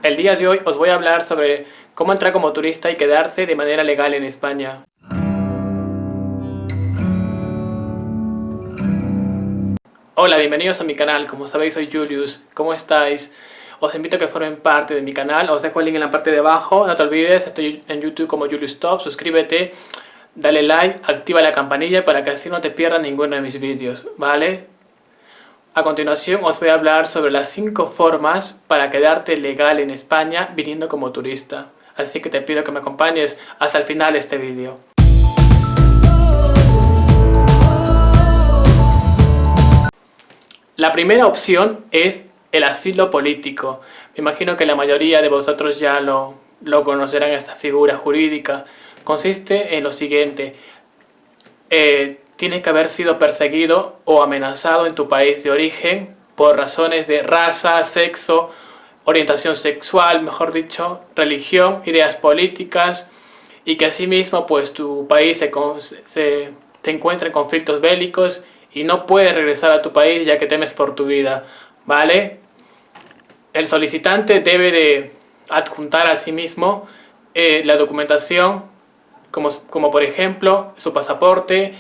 El día de hoy os voy a hablar sobre cómo entrar como turista y quedarse de manera legal en España. Hola, bienvenidos a mi canal. Como sabéis, soy Julius. ¿Cómo estáis? Os invito a que formen parte de mi canal. Os dejo el link en la parte de abajo. No te olvides, estoy en YouTube como Julius Top. Suscríbete, dale like, activa la campanilla para que así no te pierdas ninguno de mis vídeos, ¿vale? A continuación os voy a hablar sobre las 5 formas para quedarte legal en España viniendo como turista. Así que te pido que me acompañes hasta el final de este vídeo. La primera opción es el asilo político. Me imagino que la mayoría de vosotros ya lo conocerán, esta figura jurídica. Consiste en lo siguiente. Tienes que haber sido perseguido o amenazado en tu país de origen por razones de raza, sexo, orientación sexual, mejor dicho, religión, ideas políticas, y que asimismo pues tu país se encuentra en conflictos bélicos y no puedes regresar a tu país ya que temes por tu vida, ¿vale? El solicitante debe de adjuntar a sí mismo la documentación como por ejemplo su pasaporte,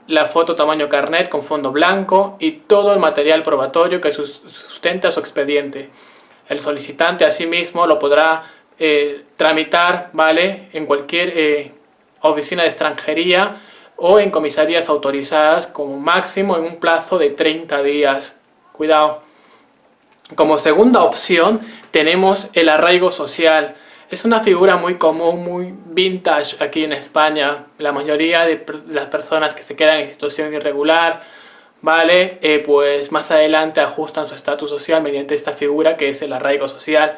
la foto tamaño carnet con fondo blanco y todo el material probatorio que sustenta su expediente. El solicitante asimismo lo podrá tramitar, ¿vale?, en cualquier oficina de extranjería o en comisarías autorizadas como máximo en un plazo de 30 días. Cuidado. Como segunda opción tenemos el arraigo social. Es una figura muy común, muy vintage aquí en España. La mayoría de las personas que se quedan en situación irregular, ¿vale? Pues más adelante ajustan su estatus social mediante esta figura que es el arraigo social.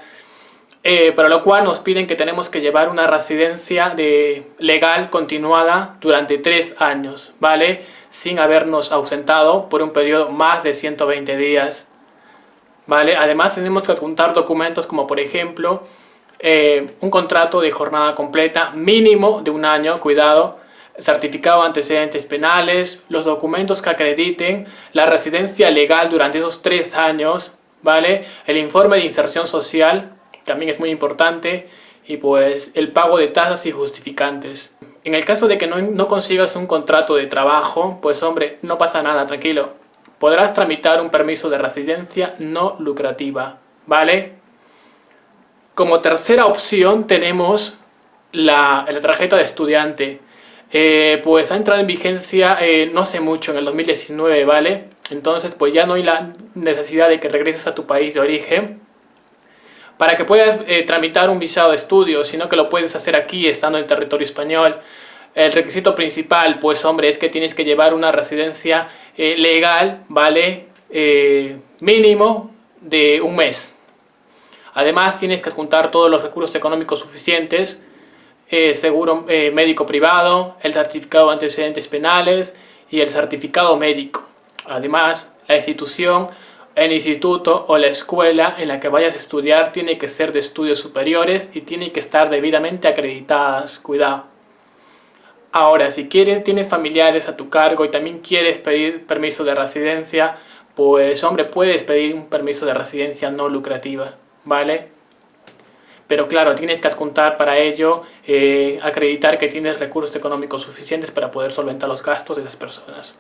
Para lo cual nos piden que tenemos que llevar una residencia legal continuada durante 3 años, ¿vale? Sin habernos ausentado por un periodo más de 120 días, ¿vale? Además tenemos que adjuntar documentos como por ejemplo un contrato de jornada completa mínimo de 1 año, cuidado, certificado de antecedentes penales, los documentos que acrediten la residencia legal durante esos 3 años, ¿vale? El informe de inserción social también es muy importante, y pues el pago de tasas y justificantes. En el caso de que no consigas un contrato de trabajo, pues hombre, no pasa nada, tranquilo. Podrás tramitar un permiso de residencia no lucrativa, ¿vale? Como tercera opción tenemos la tarjeta de estudiante. Pues ha entrado en vigencia no hace mucho, en el 2019, ¿vale? Entonces pues ya no hay la necesidad de que regreses a tu país de origen para que puedas tramitar un visado de estudio, sino que lo puedes hacer aquí estando en territorio español. El requisito principal, pues hombre, es que tienes que llevar una residencia legal, ¿vale? Mínimo de 1 mes. Además tienes que adjuntar todos los recursos económicos suficientes, seguro médico privado, el certificado de antecedentes penales y el certificado médico. Además, la institución, el instituto o la escuela en la que vayas a estudiar tiene que ser de estudios superiores y tiene que estar debidamente acreditadas. Cuidado. Ahora, si tienes familiares a tu cargo y también quieres pedir permiso de residencia, pues hombre, puedes pedir un permiso de residencia no lucrativa, ¿vale? Pero claro, tienes que adjuntar para ello, acreditar que tienes recursos económicos suficientes para poder solventar los gastos de las personas.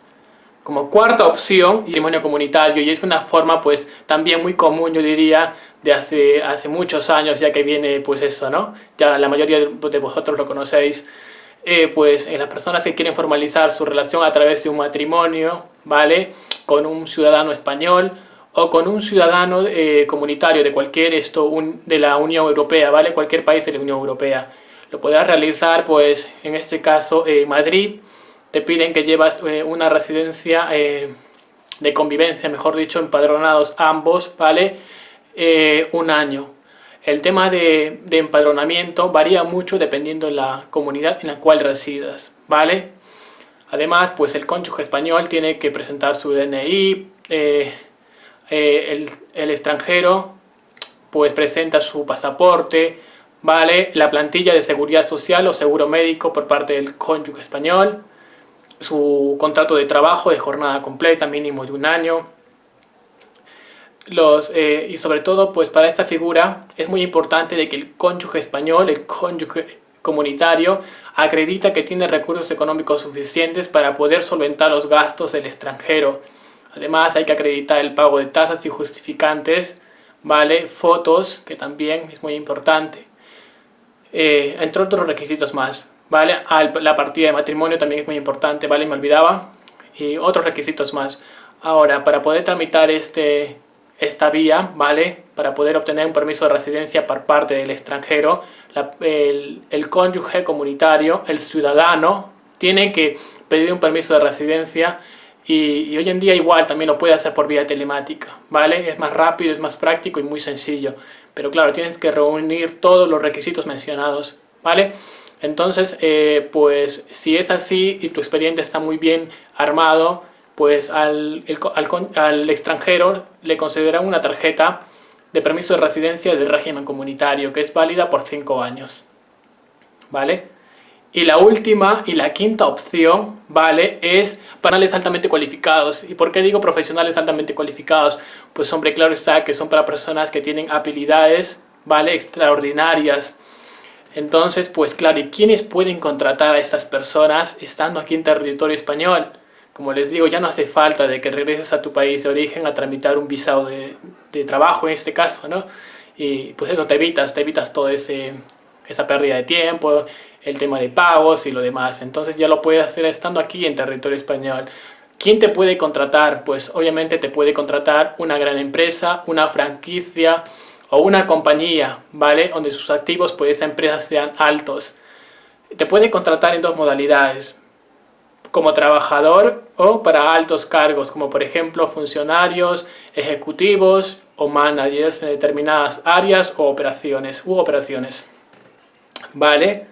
Como cuarta opción, matrimonio comunitario, y es una forma pues también muy común, yo diría, de hace muchos años ya que viene pues eso, ¿no? Ya la mayoría de vosotros lo conocéis. Pues las personas que quieren formalizar su relación a través de un matrimonio, ¿vale?, con un ciudadano español o con un ciudadano comunitario de de la Unión Europea, ¿vale?, cualquier país de la Unión Europea. Lo podrás realizar pues en este caso en Madrid. Te piden que llevas una residencia de convivencia, mejor dicho, empadronados ambos, ¿vale? 1 año. El tema de empadronamiento varía mucho dependiendo de la comunidad en la cual residas, ¿vale? Además, pues el cónyuge español tiene que presentar su DNI, el extranjero pues presenta su pasaporte, ¿vale?, la plantilla de seguridad social o seguro médico por parte del cónyuge español, su contrato de trabajo de jornada completa mínimo de 1 año. y sobre todo pues para esta figura es muy importante de que el cónyuge español, el cónyuge comunitario, acredita que tiene recursos económicos suficientes para poder solventar los gastos del extranjero. Además hay que acreditar el pago de tasas y justificantes, ¿vale? Fotos, que también es muy importante, entre otros requisitos más, ¿vale? La partida de matrimonio también es muy importante, ¿vale? Me olvidaba. Y otros requisitos más. Ahora, para poder tramitar esta vía, ¿vale? Para poder obtener un permiso de residencia por parte del extranjero, el cónyuge comunitario, el ciudadano, tiene que pedir un permiso de residencia y hoy en día igual también lo puede hacer por vía telemática, ¿vale? Es más rápido, es más práctico y muy sencillo. Pero claro, tienes que reunir todos los requisitos mencionados, ¿vale? Entonces, pues si es así y tu expediente está muy bien armado, pues al extranjero le concederán una tarjeta de permiso de residencia del régimen comunitario que es válida por 5 años, ¿vale? Y la última y la quinta opción, ¿vale? Es profesionales altamente cualificados. ¿Y por qué digo profesionales altamente cualificados? Pues hombre, claro está que son para personas que tienen habilidades, ¿vale? Extraordinarias. Entonces, pues claro, ¿y quiénes pueden contratar a estas personas estando aquí en territorio español? Como les digo, ya no hace falta de que regreses a tu país de origen a tramitar un visado de trabajo en este caso, ¿no? Y pues eso te evitas toda esa pérdida de tiempo, el tema de pagos y lo demás. Entonces ya lo puedes hacer estando aquí en territorio español. ¿Quién te puede contratar? Pues obviamente te puede contratar una gran empresa, una franquicia o una compañía, ¿vale? Donde sus activos, pues esa empresa sean altos. Te puede contratar en dos modalidades, como trabajador o para altos cargos, como por ejemplo funcionarios, ejecutivos o managers en determinadas áreas o operaciones, ¿vale?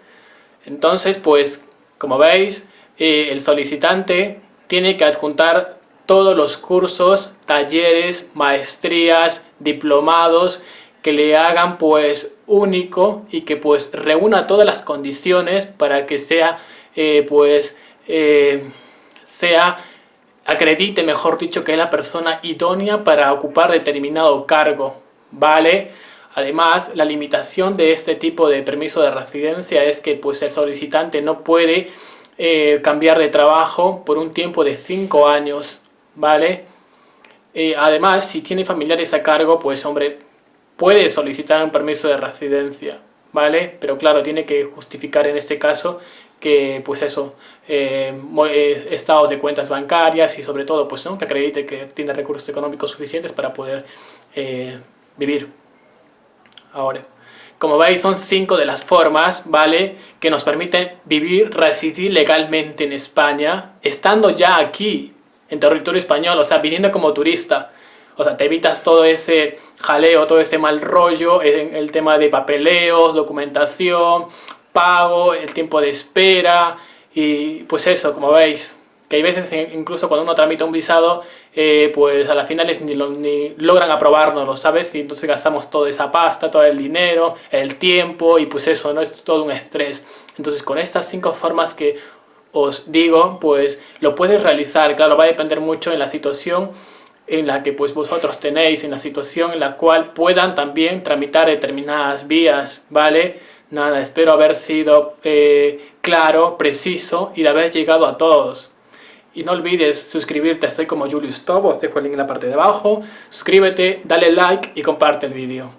Entonces, pues, como veis, el solicitante tiene que adjuntar todos los cursos, talleres, maestrías, diplomados que le hagan pues único y que pues reúna todas las condiciones para que acredite, mejor dicho, que es la persona idónea para ocupar determinado cargo, ¿vale? Además, la limitación de este tipo de permiso de residencia es que pues el solicitante no puede cambiar de trabajo por un tiempo de 5 años, ¿vale? Además, si tiene familiares a cargo, pues hombre, puede solicitar un permiso de residencia, ¿vale? Pero claro, tiene que justificar en este caso que, pues eso, estados de cuentas bancarias y sobre todo, pues, ¿no? Que acredite que tiene recursos económicos suficientes para poder vivir. Ahora, como veis, son 5 de las formas, ¿vale? Que nos permiten vivir, residir legalmente en España, estando ya aquí, en territorio español, o sea, viniendo como turista. O sea, te evitas todo ese jaleo, todo ese mal rollo, en el tema de papeleos, documentación, pago, el tiempo de espera y pues eso, como veis, que hay veces incluso cuando uno tramita un visado, pues a las finales ni logran aprobárnoslo, ¿sabes? Y entonces gastamos toda esa pasta, todo el dinero, el tiempo y pues eso, ¿no? Es todo un estrés. Entonces con estas 5 formas que os digo, pues lo puedes realizar. Claro, va a depender mucho en la situación en la que pues vosotros tenéis, en la situación en la cual puedan también tramitar determinadas vías, ¿vale? Nada, espero haber sido claro, preciso y de haber llegado a todos. Y no olvides suscribirte, estoy como Julius Top, os dejo el link en la parte de abajo. Suscríbete, dale like y comparte el vídeo.